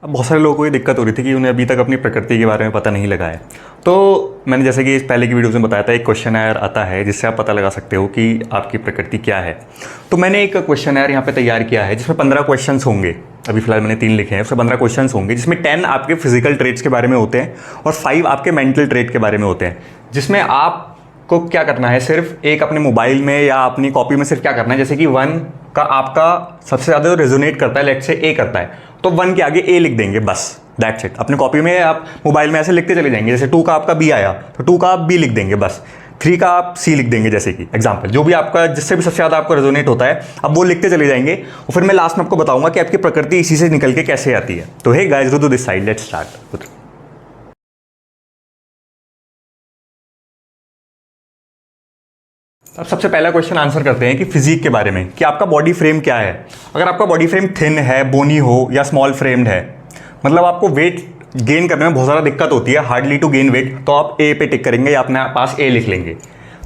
अब बहुत सारे लोगों को ये दिक्कत हो रही थी कि उन्हें अभी तक अपनी प्रकृति के बारे में पता नहीं लगा है। तो मैंने जैसे कि इस पहले की वीडियोज़ में बताया था, एक क्वेश्चनर आता है जिससे आप पता लगा सकते हो कि आपकी प्रकृति क्या है। तो मैंने एक क्वेश्चनर यहाँ पे तैयार किया है जिसमें 15 क्वेश्चंस होंगे। अभी फिलहाल मैंने 3 लिखे हैं, उसमें 15 क्वेश्चंस होंगे जिसमें 10 आपके फिजिकल ट्रेट्स के बारे में होते हैं और 5 आपके मेंटल ट्रेट के बारे में होते हैं। जिसमें आपको क्या करना है, सिर्फ एक अपने मोबाइल में या अपनी कॉपी में सिर्फ क्या करना है, जैसे कि 1 का आपका सबसे ज़्यादा रेजोनेट करता है, लेट से ए करता है, तो 1 के आगे ए लिख देंगे, बस दैट्स इट। अपने कॉपी में आप मोबाइल में ऐसे लिखते चले जाएंगे। जैसे 2 का आपका बी आया तो 2 का आप बी लिख देंगे, बस 3 का आप सी लिख देंगे। जैसे कि एग्जांपल जो भी आपका जिससे भी सबसे ज़्यादा आपको रेजोनेट होता है, अब वो लिखते चले जाएंगे और फिर मैं लास्ट में आपको बताऊंगा कि आपकी प्रकृति इसी से निकल के कैसे आती है। तो hey guys, do this side, let's start. अब सबसे पहला क्वेश्चन आंसर करते हैं कि फिजिक के बारे में, कि आपका बॉडी फ्रेम क्या है। अगर आपका बॉडी फ्रेम थिन है, बोनी हो या स्मॉल फ्रेम्ड है, मतलब आपको वेट गेन करने में बहुत ज़्यादा दिक्कत होती है, हार्डली टू गेन वेट, तो आप ए पे टिक करेंगे या अपने पास ए लिख लेंगे।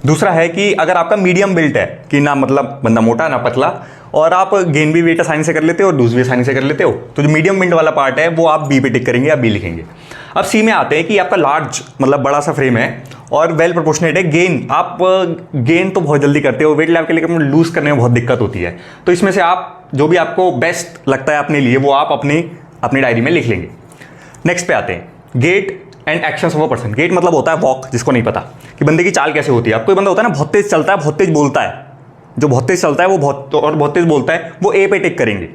दूसरा है कि अगर आपका मीडियम बिल्ट है, कि ना मतलब बंदा मोटा ना पतला, और आप गेन भी वेट आसानी से कर लेते हो और लूज भी आसानी से कर लेते हो, तो जो मीडियम बिल्ट वाला पार्ट है वो आप बी पे टिक करेंगे या बी लिखेंगे। अब सी में आते हैं कि आपका लार्ज मतलब बड़ा सा फ्रेम है और वेल प्रोपोर्शनेट है। गेन आप गेन तो बहुत जल्दी करते हो, वेट लेवल के लिए लूज करने में बहुत दिक्कत होती है। तो इसमें से आप जो भी आपको बेस्ट लगता है अपने लिए वो आप अपनी डायरी में लिख लेंगे। नेक्स्ट पे आते हैं, gait and actions of a person. Gait मतलब होता है वॉक, जिसको नहीं पता कि बंदे की चाल कैसे होती है। अब कोई बंदा होता है ना बहुत तेज चलता है, बहुत तेज बोलता है, जो बहुत तेज चलता है वो बहुत तेज बोलता है, वो ए पे टिक करेंगे।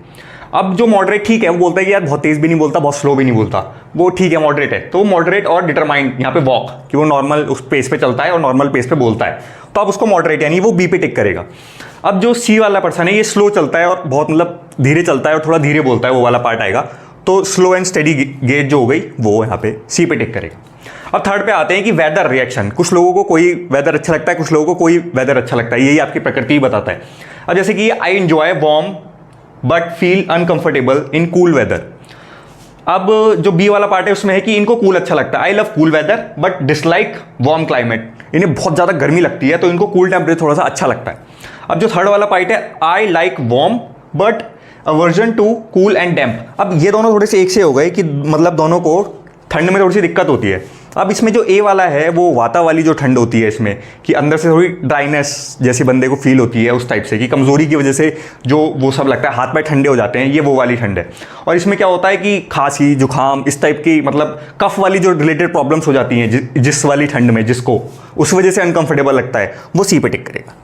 अब जो मॉडरेट ठीक है, वो बोलता है कि यार बहुत तेज भी नहीं बोलता, बहुत स्लो भी नहीं बोलता, वो ठीक है, मॉडरेट है, तो मॉडरेट और डिटरमाइंड यहाँ पे वॉक, कि वो नॉर्मल उस पेस पे चलता है और नॉर्मल पेस पे बोलता है, तो आप उसको मॉडरेट यानी वो बी पे टिक करेगा। अब जो सी वाला पर्सन है, ये स्लो चलता है और बहुत मतलब धीरे चलता है और थोड़ा धीरे बोलता है, वो वाला पार्ट आएगा, तो स्लो एंड स्टडी गेट जो हो गई वो यहाँ पे सी पे टिक करेगा। अब थर्ड पे आते हैं कि वेदर रिएक्शन। कुछ लोगों को कोई वेदर अच्छा लगता है, कुछ लोगों को कोई वेदर अच्छा लगता है, यही आपकी प्रकृति ही बताता है। अब जैसे कि I enjoy warm but feel uncomfortable in cool weather. अब जो बी वाला पार्ट है उसमें है कि इनको कूल अच्छा लगता है, I love cool weather but dislike warm climate. इन्हें बहुत ज़्यादा गर्मी लगती है तो इनको कूल टेम्परेचर थोड़ा सा अच्छा लगता है। अब जो थर्ड वाला पार्ट है, I like warm but aversion to cool and damp. अब ये दोनों थोड़े से एक से हो गए कि मतलब दोनों को ठंड में थोड़ी सी दिक्कत होती है। अब इसमें जो ए वाला है वो वाता वाली जो ठंड होती है, इसमें कि अंदर से थोड़ी ड्राइनेस जैसी बंदे को फील होती है, उस टाइप से कि कमज़ोरी की वजह से जो वो सब लगता है, हाथ पैर ठंडे हो जाते हैं, ये वो वाली ठंड है। और इसमें क्या होता है कि खांसी जुकाम इस टाइप की मतलब कफ वाली जो रिलेटेड प्रॉब्लम्स हो जाती हैं जिस वाली ठंड में, जिसको उस वजह से अनकंफर्टेबल लगता है, वो सी पे टिक करेगा।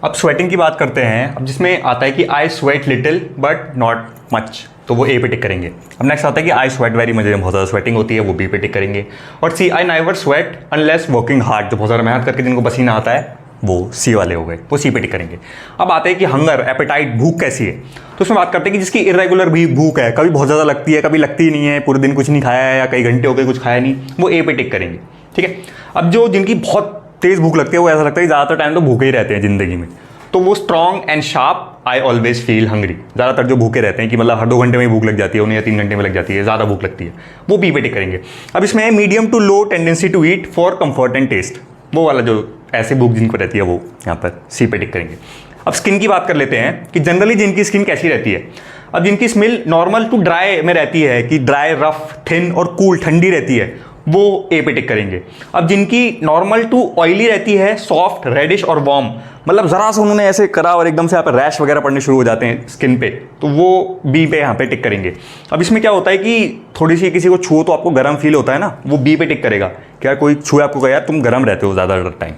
अब स्वेटिंग की बात करते हैं। अब जिसमें आता है कि I sweat little but not much, तो वो ए पे टिक करेंगे। अब नेक्स्ट आता है कि आई स्वेट वेरी, मुझे बहुत ज़्यादा स्वेटिंग होती है, वो बी पे टिक करेंगे। और C, I never sweat unless working hard, जो बहुत ज़्यादा मेहनत करके जिनको पसीना आता है वो सी वाले हो गए, वो सी पे टिक करेंगे। अब आते हैं कि हंगर एपेटाइट, भूख कैसी है, तो उसमें बात करते हैं कि जिसकी इरेगुलर भी भूख है, कभी बहुत ज़्यादा लगती है, कभी लगती ही नहीं है, पूरे दिन कुछ नहीं खाया है या कई घंटे हो गए कुछ खाया नहीं, वो ए पे टिक करेंगे। ठीक है। अब जो जिनकी बहुत तेज़ भूख लगती है, वो ऐसा लगता है कि ज़्यादातर टाइम तो भूखे ही रहते हैं ज़िंदगी में, तो वो strong and sharp, I always feel hungry. ज़्यादातर जो भूखे रहते हैं कि मतलब हर 2 घंटे में ही भूख लग जाती है उन्हें, या 3 घंटे में लग जाती है, ज़्यादा भूख लगती है, वो बी पे टिक करेंगे। अब इसमें है medium to low tendency to eat for comfort and taste, वो वाला जो ऐसे भूख जिनको रहती है वो यहाँ पर सी पे टिक करेंगे। अब स्किन की बात कर लेते हैं कि जनरली जिनकी स्किन कैसी रहती है। अब जिनकी स्मेल नॉर्मल टू ड्राई में रहती है, कि ड्राई, रफ, थिन और कूल ठंडी रहती है, वो ए पे टिक करेंगे। अब जिनकी नॉर्मल टू ऑयली रहती है, सॉफ्ट, रेडिश और वार्म, मतलब ज़रा सा उन्होंने ऐसे करा और एकदम से यहाँ पे रैश वगैरह पड़ने शुरू हो जाते हैं स्किन पे, तो वो बी पे यहाँ पे टिक करेंगे। अब इसमें क्या होता है कि थोड़ी सी किसी को छुओ तो आपको गर्म फील होता है ना, वो बी पे टिक करेगा। क्या कोई छुए आपको कहे यार तुम गर्म रहते हो ज़्यादा टाइम,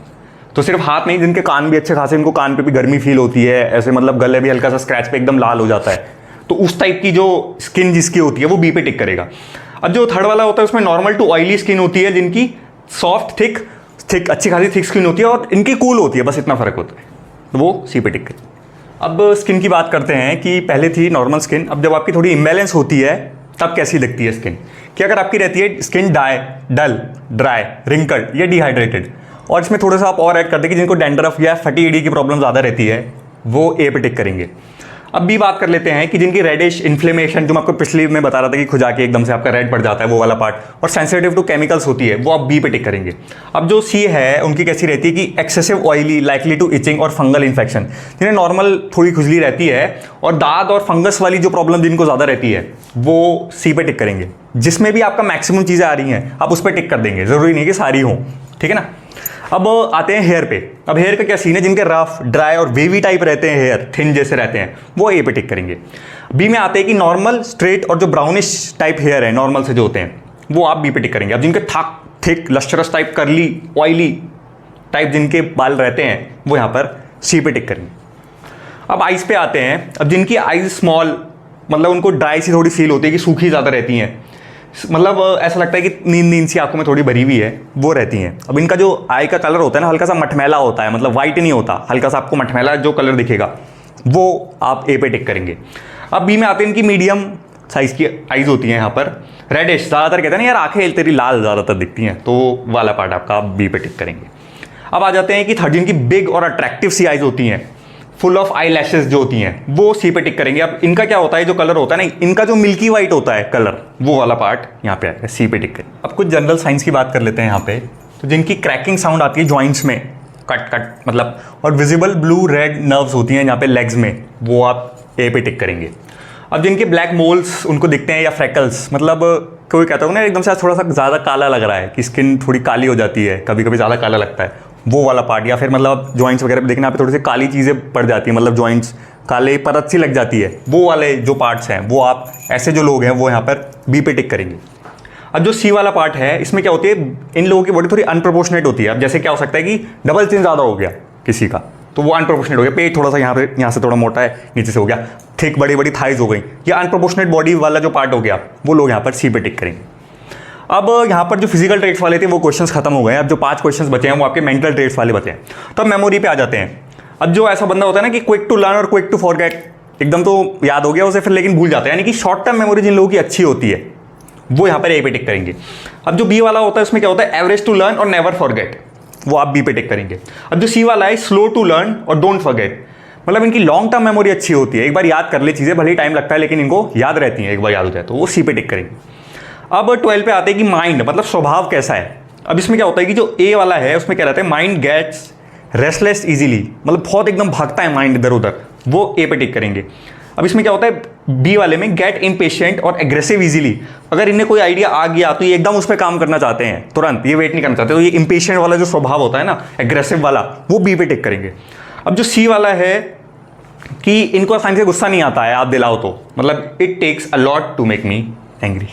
तो सिर्फ हाथ नहीं, जिनके कान भी अच्छे खासे, इनको कान पे भी गर्मी फील होती है, ऐसे मतलब गले भी हल्का सा स्क्रैच पे एकदम लाल हो जाता है, तो उस टाइप की जो स्किन जिसकी होती है वो बी पे टिक करेगा। अब जो थर्ड वाला होता है उसमें नॉर्मल टू ऑयली स्किन होती है, जिनकी सॉफ्ट थिक अच्छी खासी थिक स्किन होती है और इनकी कूल होती है, बस इतना फर्क होता है, तो वो सी पे टिक करें। अब स्किन की बात करते हैं कि पहले थी नॉर्मल स्किन, अब जब आपकी थोड़ी इम्बैलेंस होती है तब कैसी दिखती है स्किन, कि अगर आपकी रहती है स्किन डल, ड्राई, रिंकल्ड या डिहाइड्रेटेड, और इसमें थोड़ा सा आप और ऐड करते हैं कि जिनको डैंड्रफ या फटी एडी की प्रॉब्लम ज़्यादा रहती है, वो ए पे टिक करेंगे। अब भी बात कर लेते हैं कि जिनकी रेडिश इन्फ्लेमेशन, जो मैं आपको पिछली में बता रहा था कि खुजा के एकदम से आपका रेड पड़ जाता है वो वाला पार्ट, और सेंसिटिव टू केमिकल्स होती है, वो आप बी पे टिक करेंगे। अब जो सी है उनकी कैसी रहती है कि excessive oily, likely to itching और फंगल इन्फेक्शन, जिन्हें नॉर्मल थोड़ी खुजली रहती है और दाद और फंगस वाली जो प्रॉब्लम जिनको ज़्यादा रहती है वो सी पे टिक करेंगे। जिसमें भी आपका मैक्सिमम चीज़ें आ रही हैं आप उस पर टिक कर देंगे, ज़रूरी नहीं कि सारी हों, ठीक है ना। अब आते हैं हेयर पे। अब हेयर का क्या सीन है, जिनके रफ, ड्राई और वेवी टाइप रहते हैं, हेयर थिन जैसे रहते हैं, वो ए पे टिक करेंगे। बी में आते हैं कि नॉर्मल, स्ट्रेट और जो ब्राउनिश टाइप हेयर है नॉर्मल से जो होते हैं, वो आप बी पे टिक करेंगे। अब जिनके थिक लस्टरस टाइप, करली, ऑयली टाइप जिनके बाल रहते हैं, वो यहाँ पर सी पे टिक करेंगे। अब आइज पे आते हैं। अब जिनकी आइज स्मॉल, मतलब उनको ड्राई सी थोड़ी फील होती है कि सूखी ज़्यादा रहती हैं, मतलब ऐसा लगता है कि नींद सी आंखों में थोड़ी भरी हुई है, वो रहती हैं। अब इनका जो आई का कलर होता है ना, हल्का सा मटमैला होता है, मतलब वाइट नहीं होता, हल्का सा आपको मटमैला जो कलर दिखेगा वो आप ए पे टिक करेंगे। अब बी में आते हैं इनकी मीडियम साइज़ की आइज़ होती हैं, यहाँ पर रेडिश, ज़्यादातर कहते हैं ना यार आंखें तेरी लाल ज़्यादातर दिखती हैं, तो वाला पार्ट आपका आप बी पे टिक करेंगे। अब आ जाते हैं कि थर्ड, जिनकी बिग और अट्रैक्टिव सी आइज़ होती हैं, फुल ऑफ आई लैशेज जो होती हैं, वो सी पे टिक करेंगे। अब इनका क्या होता है, जो कलर होता है ना, इनका जो मिल्की वाइट होता है कलर, वो वाला पार्ट यहाँ पे आएगा, सी पे टिक करेंगे। अब कुछ जनरल साइंस की बात कर लेते हैं यहाँ पे। तो जिनकी क्रैकिंग साउंड आती है जॉइंट्स में, कट कट मतलब, और विजिबल ब्लू रेड नर्व्स होती हैं यहाँ पे लेग्स में, वो आप ए पे टिक करेंगे। अब जिनके ब्लैक मोल्स उनको दिखते हैं, या फ्रैकल्स, मतलब कोई कहता हूँ ना एकदम से थोड़ा सा ज़्यादा काला लग रहा है, कि स्किन थोड़ी काली हो जाती है, कभी कभी ज़्यादा काला लगता है, वो वाला पार्ट। या फिर मतलब जॉइंट्स वगैरह पे देखना, आप थोड़ी सी काली चीज़ें पड़ जाती हैं, मतलब जॉइंट्स काले परत सी लग जाती है, वो वाले जो पार्ट्स हैं, वो आप ऐसे जो लोग हैं वो यहाँ पर बी पे टिक करेंगे। अब जो सी वाला पार्ट है, इसमें क्या होती है, इन लोगों की बॉडी थोड़ी अनप्रोपोर्शनेट होती है। अब जैसे क्या हो सकता है कि डबल चिन ज़्यादा हो गया किसी का, तो वो अनप्रोपोर्शनेट हो गया, पेट थोड़ा सा यहाँ से थोड़ा मोटा है, नीचे से हो गया थिक, बड़ी बड़ी थाइज हो गई, या अनप्रोपोर्शनेट बॉडी वाला जो पार्ट हो गया, वो लोग यहाँ पर सी पे टिक करेंगे। अब यहाँ पर जो फिजिकल ट्रेट्स वाले थे वो क्वेश्चंस खत्म हो गए। अब जो 5 क्वेश्चंस बचे हैं वो आपके मेंटल ट्रेट्स वाले बचे हैं। तो अब मेमोरी पे आ जाते हैं। अब जो ऐसा बंदा होता है ना कि क्विक टू लर्न और क्विक टू फॉरगेट, एकदम तो याद हो गया उसे फिर लेकिन भूल जाता है, यानी कि शॉर्ट टर्म मेमोरी जिन लोगों की अच्छी होती है, वो यहाँ पर ए पे टिक करेंगे। अब जो बी वाला होता है उसमें क्या होता है, एवरेज टू लर्न और नेवर फॉरगेट, वो आप बी पे टिक करेंगे। अब जो सी वाला है, स्लो टू लर्न और डोंट फॉरगेट, मतलब इनकी लॉन्ग टर्म मेमोरी अच्छी होती है, एक बार याद कर ले चीज़ें, भले ही टाइम लगता है लेकिन इनको याद रहती हैं, एक बार याद हो जाए तो वो सी पे टिक करेंगे। अब 12 पे आते हैं कि माइंड, मतलब स्वभाव कैसा है। अब इसमें क्या होता है कि जो ए वाला है उसमें क्या रहता है, माइंड गेट्स रेस्टलेस इजीली, मतलब बहुत एकदम भागता है माइंड इधर उधर, वो ए पे टिक करेंगे। अब इसमें क्या होता है, बी वाले में गेट इम्पेशेंट और एग्रेसिव इजीली, अगर इन्हें कोई आइडिया आ गया तो ये एकदम उस पर काम करना चाहते हैं तुरंत, ये वेट नहीं करना चाहते, तो ये इम्पेशेंट वाला जो स्वभाव होता है ना, एग्रेसिव वाला, वो बी पे टिक करेंगे। अब जो सी वाला है कि इनको आसानी से गुस्सा नहीं आता है, आप दिलाओ तो, मतलब it takes a lot to make me angry.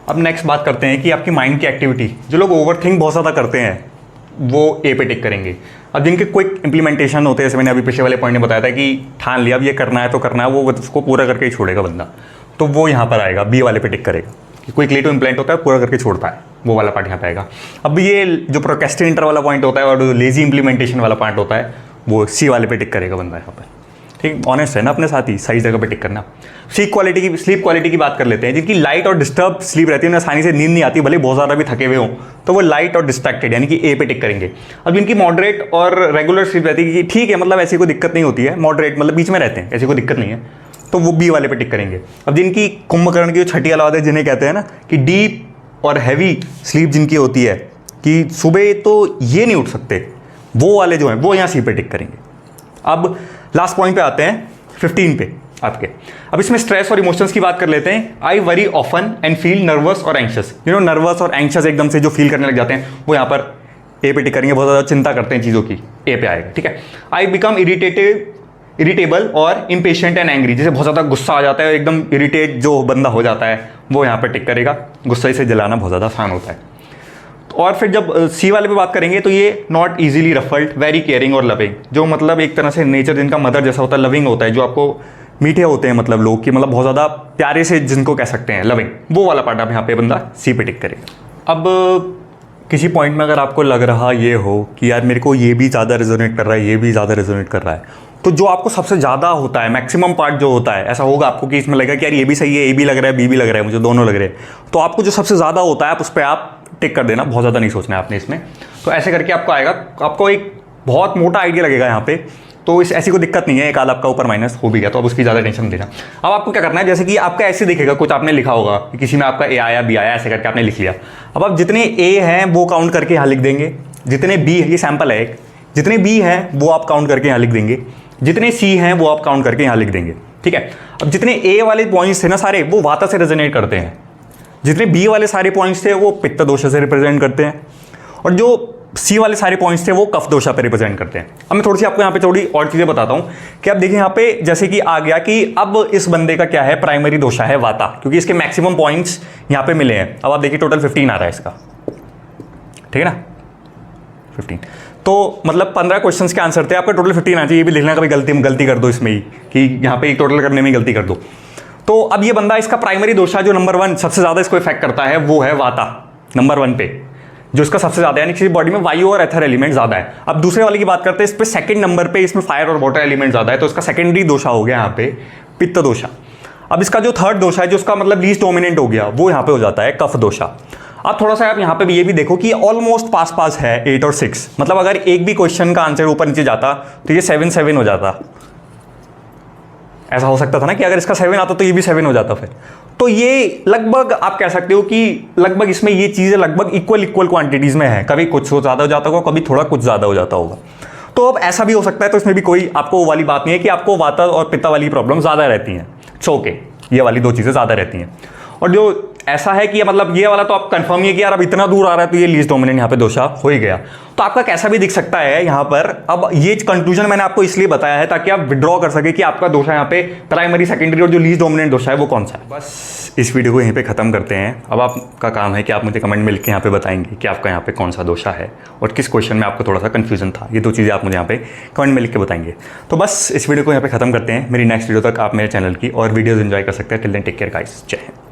अब नेक्स्ट बात करते हैं कि आपकी माइंड की एक्टिविटी, जो लोग ओवरथिंक बहुत ज़्यादा करते हैं वो ए पे टिक करेंगे। अब जिनके क्विक इंप्लीमेंटेशन होते हैं, जैसे मैंने अभी पिछले वाले पॉइंट में बताया था कि ठान लिया अब ये करना है तो करना है, वो उसको पूरा करके ही छोड़ेगा बंदा, तो वो यहाँ पर आएगा, बी वाले पे टिक करेगा कि क्विकली टू इम्प्लेंट होता है, पूरा करके छोड़ता है, वो वाला पार्ट यहाँ पे आएगा। अब ये जो प्रोक्रेस्टिनेटर वाला पॉइंट होता है और जो लेजी इंप्लीमेंटेशन वाला पॉइंट होता है, वो सी वाले पे टिक करेगा बंदा यहाँ पर। ठीक, ऑनेस्ट है ना अपने साथ ही, सही जगह पे टिक करना। स्लीप क्वालिटी की बात कर लेते हैं। जिनकी लाइट और डिस्टर्ब स्लीप रहती है, उन्हें आसानी से नींद नहीं आती, भले बहुत ज़्यादा भी थके हुए हों, तो वो लाइट और डिस्ट्रैक्टेड यानी कि ए पे टिक करेंगे। अब जिनकी मॉडरेट और रेगुलर स्लीप रहती है कि ठीक है, मतलब ऐसी कोई दिक्कत नहीं होती है, मॉडरेट मतलब बीच में रहते हैं, ऐसी कोई दिक्कत नहीं है, तो वो बी वाले पे टिक करेंगे। अब जिनकी कुंभकर्ण की जो छठी औलाद है, जिन्हें कहते हैं ना कि डीप और हैवी स्लीप जिनकी होती है कि सुबह तो ये नहीं उठ सकते, वो वाले जो हैं वो यहाँ सी पे टिक करेंगे। अब लास्ट पॉइंट पे आते हैं 15 पे आपके। अब इसमें स्ट्रेस और इमोशंस की बात कर लेते हैं। I worry often and feel nervous और एंक्शस, नर्वस और एंक्शस एकदम से जो फील करने लग जाते हैं, वो यहाँ पर ए पे टिक करेंगे, बहुत ज़्यादा चिंता करते हैं चीज़ों की, ए पे आएगा। ठीक है। आई बिकम इरिटेबल और इम्पेशेंट एंड एंग्री, जैसे बहुत ज़्यादा गुस्सा आ जाता है, एकदम इरिटेट जो बंदा हो जाता है, वो यहाँ पर टिक करेगा। गुस्से से जलाना बहुत ज़्यादा आसान होता है। और फिर जब सी वाले पे बात करेंगे तो ये not easily ruffled, very caring और लविंग, जो मतलब एक तरह से नेचर जिनका मदर जैसा होता है, लविंग होता है, जो आपको मीठे होते हैं, मतलब लोग कि मतलब बहुत ज़्यादा प्यारे से जिनको कह सकते हैं लविंग, वो वाला पार्ट आप यहाँ पे बंदा सी पे टिक करेगा। अब किसी पॉइंट में अगर आपको लग रहा ये हो कि यार मेरे को ये भी ज़्यादा रेजोनेट कर रहा है, ये भी ज़्यादा रेजोनेट कर रहा है, तो जो आपको सबसे ज़्यादा होता है, मैक्सिमम पार्ट जो होता है, ऐसा होगा आपको कि इसमें लगेगा कि यार ये भी सही है, ए भी लग रहा है, बी भी लग रहा है, मुझे दोनों लग रहे हैं, तो आपको जो सबसे ज़्यादा होता है आप उस पर आप टिक कर देना, बहुत ज़्यादा नहीं सोचना है आपने इसमें। तो ऐसे करके आपको आएगा, आपको एक बहुत मोटा आइडिया लगेगा यहाँ पे तो इस ऐसी कोई दिक्कत नहीं है, एक आध आपका ऊपर माइनस हो भी गया तो अब उसकी ज़्यादा टेंशन नहीं लेना। अब आपको क्या करना है, जैसे कि आपका ऐसे दिखेगा, कुछ आपने लिखा होगा कि किसी में आपका ए आया बी आया, ऐसे करके आपने लिख लिया। अब आप जितने ए हैं वो काउंट करके यहाँ लिख देंगे, जितने बी है, ये सैंपल है एक, जितने बी हैं वो आप काउंट करके यहाँ लिख देंगे, जितने सी हैं वो आप काउंट करके यहाँ लिख देंगे, ठीक है। अब जितने ए वाले पॉइंट्स थे ना सारे, वो वाता से रेजोनेट करते हैं, जितने बी वाले सारे पॉइंट्स थे वो पित्त दोष से रिप्रेजेंट करते हैं, और जो सी वाले सारे पॉइंट्स थे वो कफ दोषा पे रिप्रेजेंट करते हैं। अब मैं थोड़ी सी आपको यहाँ पे थोड़ी और चीज़ें बताता हूँ कि आप देखिए यहाँ पे जैसे कि आ गया कि अब इस बंदे का क्या है, प्राइमरी दोषा है वाता, क्योंकि इसके मैक्सिमम पॉइंट्स यहाँ पे मिले हैं। अब आप देखिए टोटल 15 आ रहा है इसका, ठीक है ना, 15। तो मतलब 15 क्वेश्चंस के आंसर थे, आपका टोटल 15 आना चाहिए। ये भी लिखना कभी गलती कर दो इसमें ही कि यहाँ पे एक टोटल करने में गलती कर दो। तो अब ये बंदा, इसका प्राइमरी दोषा जो नंबर 1 सबसे ज़्यादा इसको इफेक्ट करता है वो है वाता, नंबर 1 पे जो इसका सबसे ज़्यादा, यानी किसी बॉडी में वायु और एथर एलिमेंट ज़्यादा है। अब दूसरे वाले की बात करते हैं, इस पे सेकंड नंबर पे इसमें फायर और वाटर एलिमेंट ज़्यादा है, तो इसका सेकेंडरी दोषा हो गया यहाँ पे पित्त दोषा। अब इसका जो थर्ड दोषा है, जो उसका मतलब लीस्ट डोमिनेंट हो गया, वो यहाँ पे हो जाता है कफ दोषा। अब थोड़ा सा आप यहाँ पे भी ये भी देखो कि ऑलमोस्ट पास है 8 और 6, मतलब अगर एक भी क्वेश्चन का आंसर ऊपर नीचे जाता तो ये 7 हो जाता। ऐसा हो सकता था ना कि अगर इसका 7 आता तो ये भी 7 हो जाता फिर। तो ये लगभग आप कह सकते हो कि लगभग इसमें ये चीज़ें लगभग इक्वल क्वांटिटीज़ में है, कभी कुछ ज़्यादा हो जाता होगा, कभी थोड़ा कुछ ज़्यादा हो जाता होगा। तो अब ऐसा भी हो सकता है, तो इसमें भी कोई आपको वो वाली बात नहीं है कि आपको वाता और पित्ता वाली प्रॉब्लम ज़्यादा रहती हैं, ओके, ये वाली 2 चीज़ें ज़्यादा रहती हैं। और जो ऐसा है कि मतलब ये वाला तो आप कंफर्म ही है कि यार अब इतना दूर आ रहा है तो ये लीस्ट डोमिनेंट यहाँ पे दोषा हो ही गया, तो आपका कैसा भी दिख सकता है यहाँ पर। अब ये कंक्लूजन मैंने आपको इसलिए बताया है ताकि आप विड्रॉ कर सके कि आपका दोषा यहाँ पे प्राइमरी, सेकेंडरी और जो लीस्ट डोमिनेंट दोषा है वो कौन सा है। बस इस वीडियो को यहीं पे खत्म करते हैं। अब आपका काम है कि आप मुझे कमेंट में लिख के यहाँ पे बताएंगे कि आपका यहाँ पे कौन सा दोषा है और किस क्वेश्चन में आपको थोड़ा सा कंफ्यूजन था। ये 2 चीज़ें आप मुझे यहाँ पे कमेंट में लिख के बताएंगे। तो बस इस वीडियो को यहाँ पे खत्म करते हैं। मेरी नेक्स्ट वीडियो तक आप मेरे चैनल की और वीडियोज़ एंजॉय कर सकते हैं। Till then take care guys, जय हिंद।